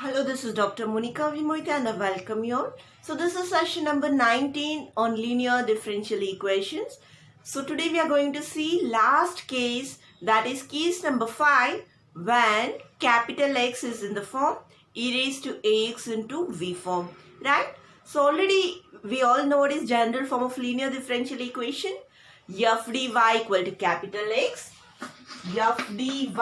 Hello, this is Dr. Monica Vimoite and I welcome you all. So this is session number 19 on linear differential equations. So today we are going to see last case, that is case number 5, when capital X is in the form e raised to ax into v form, right? So already we all know what is general form of linear differential equation. F dy equal to capital X, f dy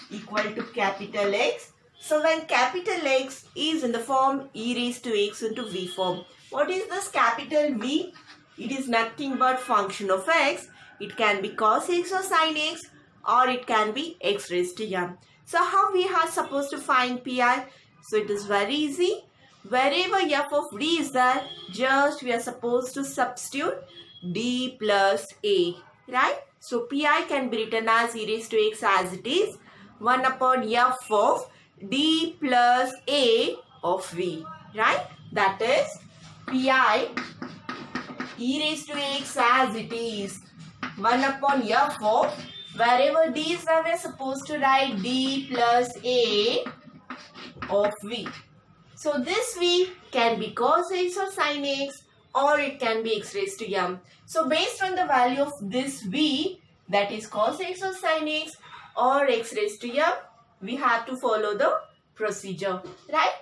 equal to capital X. So when capital X is in the form e raised to x into v form, what is this capital V? It is nothing but function of x. It can be cos x or sin x, or it can be x raised to m. So how we are supposed to find pi? So it is very easy. Wherever f of d is there, just we are supposed to substitute d plus a, right? So pi can be written as e raised to x as it is, 1 upon f of d plus a of v, right? That is pi e raised to x as it is, 1 upon f of, wherever d is there, we are supposed to write d plus a of v. So this v can be cos x or sin x, or it can be x raised to m. So based on the value of this v, that is cos x or sin x or x raised to m, we have to follow the procedure, right?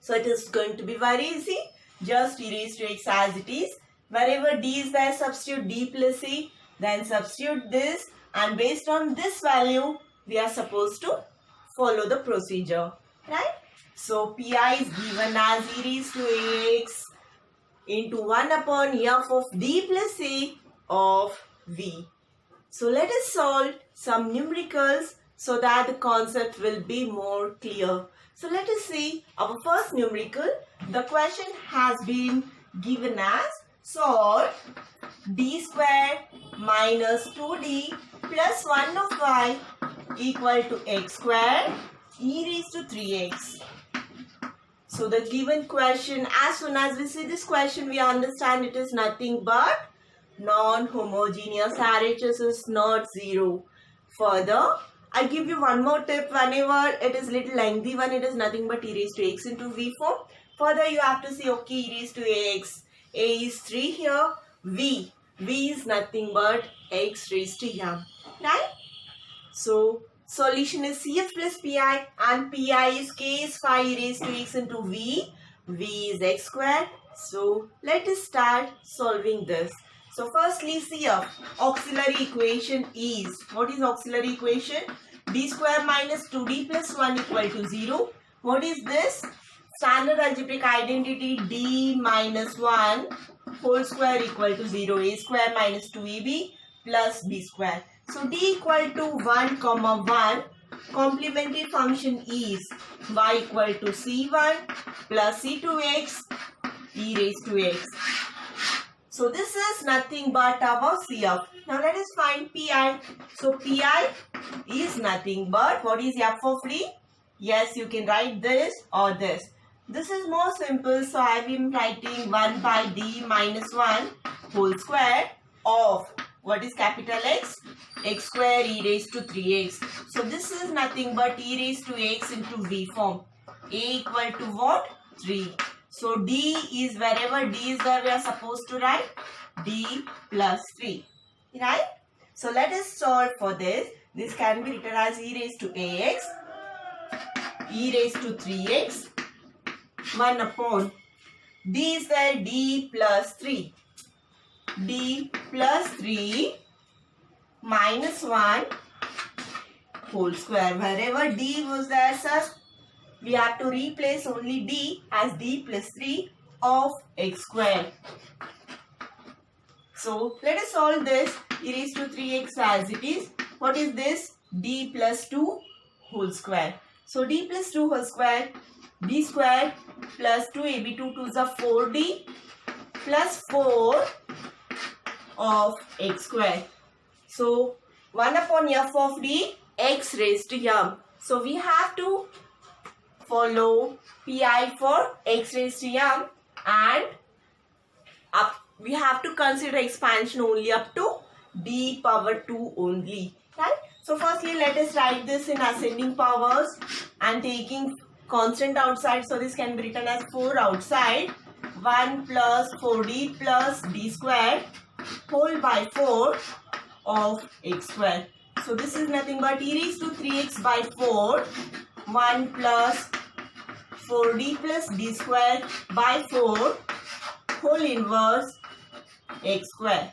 So it is going to be very easy. Just e raised to x as it is. Wherever d is there, substitute d plus a, then substitute this, and based on this value, we are supposed to follow the procedure, right? So pi is given as e raised to x into 1 upon f of d plus a of v. So let us solve some numericals so that the concept will be more clear. So let us see our first numerical. The question has been given as solve d square minus 2d plus 1 of y equal to x square e raised to 3x. So the given question, as soon as we see this question, we understand it is nothing but non-homogeneous. RHS is not 0. Further, I give you one more tip. Whenever it is little lengthy one, it is nothing but e raised to x into v form. Further, you have to say, okay, e raised to x. A is 3 here. V is nothing but x raised to m. Right? So, solution is CF plus PI, and PI is k is 5 e raised to x into v. V is x square. So, let us start solving this. So, firstly, CF, auxiliary equation is, what is auxiliary equation? D square minus 2d plus 1 equal to 0. What is this? Standard algebraic identity, d minus 1 whole square equal to 0. A square minus 2ab plus b square. So, d equal to 1 comma 1. Complementary function is y equal to c1 plus c2x e raised to x. So this is nothing but our CF. Now let us find PI. So PI is nothing but, what is f of d? Yes, you can write this or this. This is more simple. So I am writing 1 by d minus 1 whole square of, what is capital X? X square e raised to 3x. So this is nothing but e raised to x into v form. A equal to what? 3. So d is, wherever d is there, we are supposed to write d plus 3. Right? So let us solve for this. This can be written as e raised to ax, e raised to 3x, 1 upon d is there, d plus 3. D plus 3 minus 1 whole square. Wherever d was there, sir, we have to replace only d as d plus 3 of x square. So let us solve this. E raised to 3x as it is. What is this? D plus 2 whole square. So d plus 2 whole square, d square plus 2ab, 2 2s are 4d plus 4 of x square. So 1 upon f of d, x raised to m. So we have to follow pi for x raised to m, and up we have to consider expansion only up to d power 2 only, right? So firstly, let us write this in ascending powers and taking constant outside, so this can be written as 4 outside. 1 plus 4d plus d square whole by 4 of x square. So this is nothing but e raised to 3x by 4. 1 plus 4d plus d square by 4 whole inverse x square.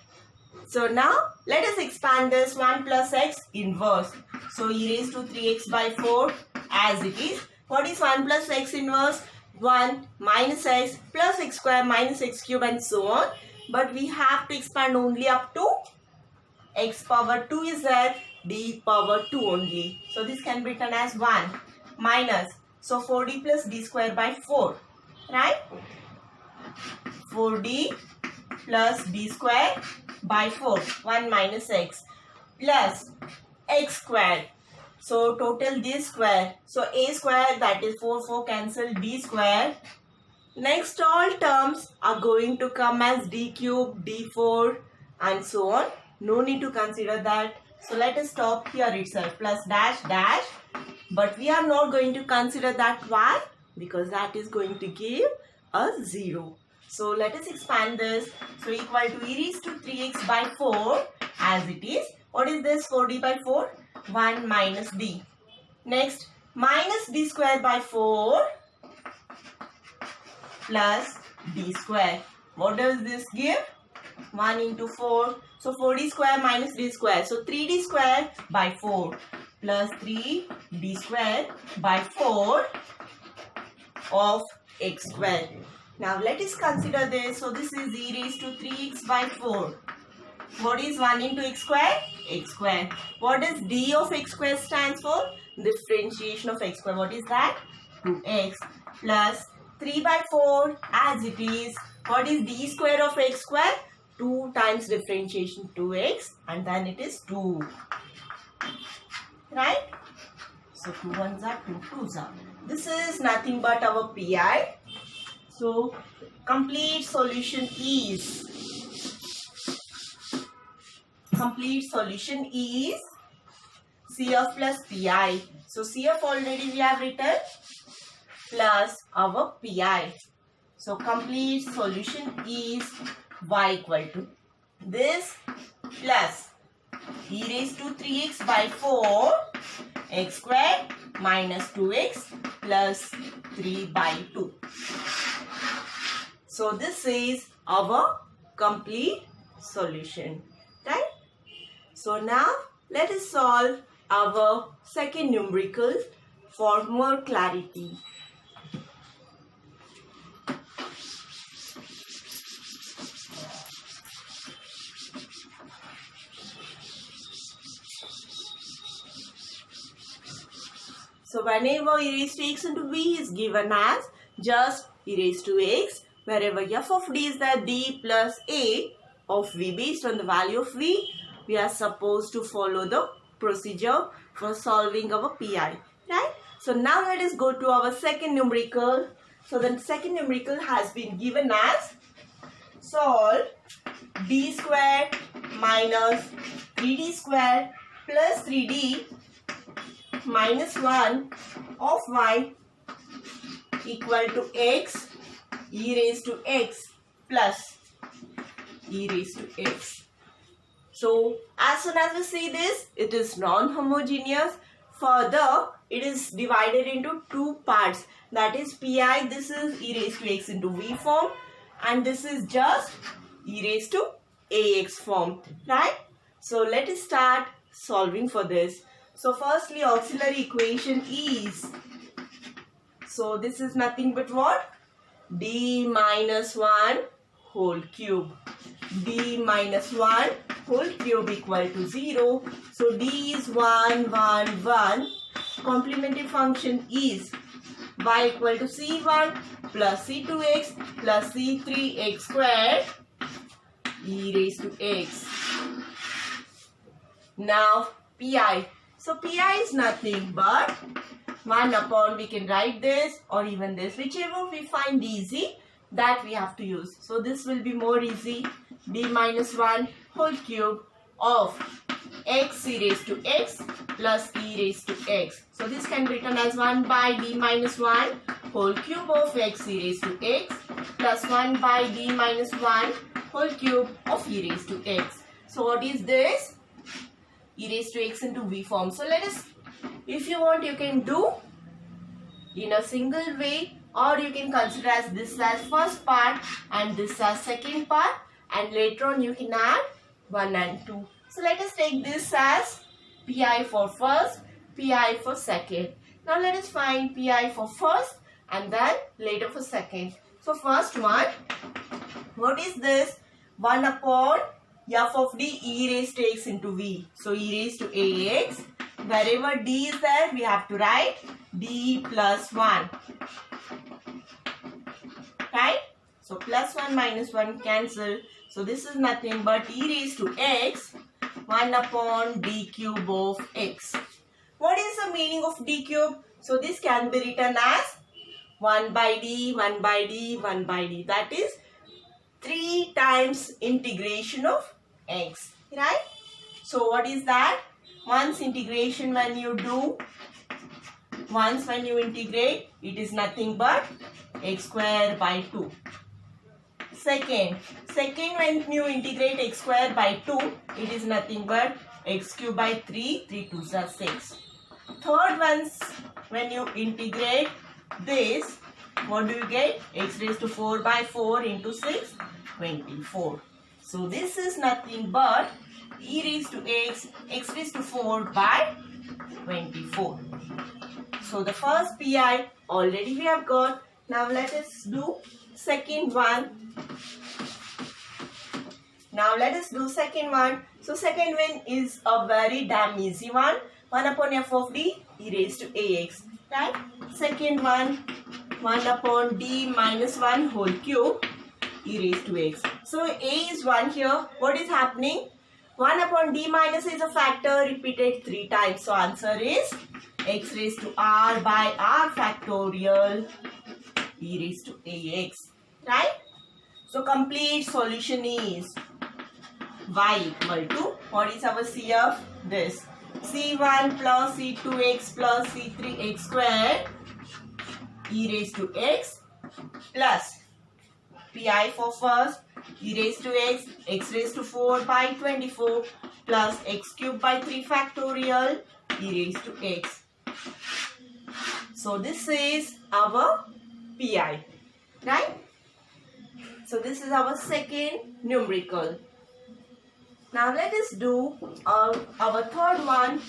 So now let us expand this 1 plus x inverse. So e raised to 3x by 4 as it is. What is 1 plus x inverse? 1 minus x plus x square minus x cube and so on. But we have to expand only up to x power 2 is there, d power 2 only. So this can be written as 1 minus. So 4d plus d square by 4. Right? 4d plus d square by 4. 1 minus x plus x square. So total d square. So a square, that is 4 cancel, d square. Next all terms are going to come as d cube, d4 and so on. No need to consider that. So let us stop here itself. Plus dash dash. But we are not going to consider that. Why? Because that is going to give us 0. So let us expand this. So equal to e raised to 3x by 4 as it is. What is this? 4d by 4? 1 minus d. Next, minus d square by 4 plus d square. What does this give? 1 into 4. So 4d square minus d square. So 3d square by 4 plus 3d square by 4 of x square. Now let us consider this. So this is e raised to 3x by 4. What is 1 into x square? X square. What does d of x square stands for? Differentiation of x square. What is that? 2x plus 3 by 4 as it is. What is d square of x square? 2 times differentiation 2x and then it is 2. Right? So 2 ones are 2 twos are. This is nothing but our PI. So complete solution is CF plus PI. So CF already we have written plus our PI. So complete solution is y equal to this plus e raised to 3x by 4 x square minus 2x plus 3 by 2. So this is our complete solution. Right? So now let us solve our second numerical for more clarity. So whenever e raised to x into v is given as just e raised to x, wherever f of d is there, d plus a of v based on the value of v, we are supposed to follow the procedure for solving our PI. Right? So now let us go to our second numerical. So the second numerical has been given as solve d square minus 3d square plus 3d minus 1 of y equal to x e raised to x plus e raised to x. So as soon as we see this, it is non-homogeneous. Further, it is divided into two parts. That is PI, this is e raised to x into v form and this is just e raised to ax form. Right? So let us start solving for this. So firstly, auxiliary equation is, so this is nothing but what? D minus 1 whole cube. D minus 1 whole cube equal to 0. So D is 1, 1, 1. Complementary function is y equal to C1 plus C2x plus C3x squared e raised to x. Now PI. So PI is nothing but 1 upon, we can write this or even this, whichever we find easy, that we have to use. So this will be more easy. D minus 1 whole cube of x e raised to x plus e raised to x. So this can be written as 1 by d minus 1 whole cube of x e raised to x plus 1 by d minus 1 whole cube of e raised to x. So what is this? E raised to x into v form. So let us, if you want, you can do in a single way, or you can consider as this as first part and this as second part, and later on you can add 1 and 2. So let us take this as pi for first, pi for second. Now let us find pi for first and then later for second. So first one, what is this? 1 upon f of d e raised to x into v. So e raised to ax. Wherever d is there, we have to write d plus 1. Right? So plus 1 minus 1 cancel. So this is nothing but e raised to x 1 upon d cube of x. What is the meaning of d cube? So this can be written as 1 by d, 1 by d, 1 by d. That is 3 times integration of x. Right? So what is that? Once integration when you do, once when you integrate, it is nothing but x square by 2. Second when you integrate x square by 2, it is nothing but x cube by 3, 3 2s are 6. Third once when you integrate this, what do you get? X raised to 4 by 4 into 6, 24. So this is nothing but e raised to x, x raised to 4 by 24. So the first pi already we have got. Now let us do second one. So second one is a very damn easy one. 1 upon f of d e raised to ax. Right? Second one, 1 upon d minus 1 whole cube e raised to x. So a is 1 here. What is happening? 1 upon d minus is a factor repeated 3 times. So answer is x raised to r by r factorial e raised to ax. Right? So complete solution is y equal to, what is our CF? This. C1 plus C2x plus C3x square e raised to x plus pi for first e raised to x raised to 4 by 24 plus x cube by 3 factorial e raised to x. So this is our pi. Right? So this is our second numerical. Now let us do our third one.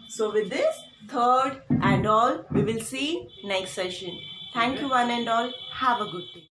So with this third and all, we will see next session. Thank you one and all. Have a good day.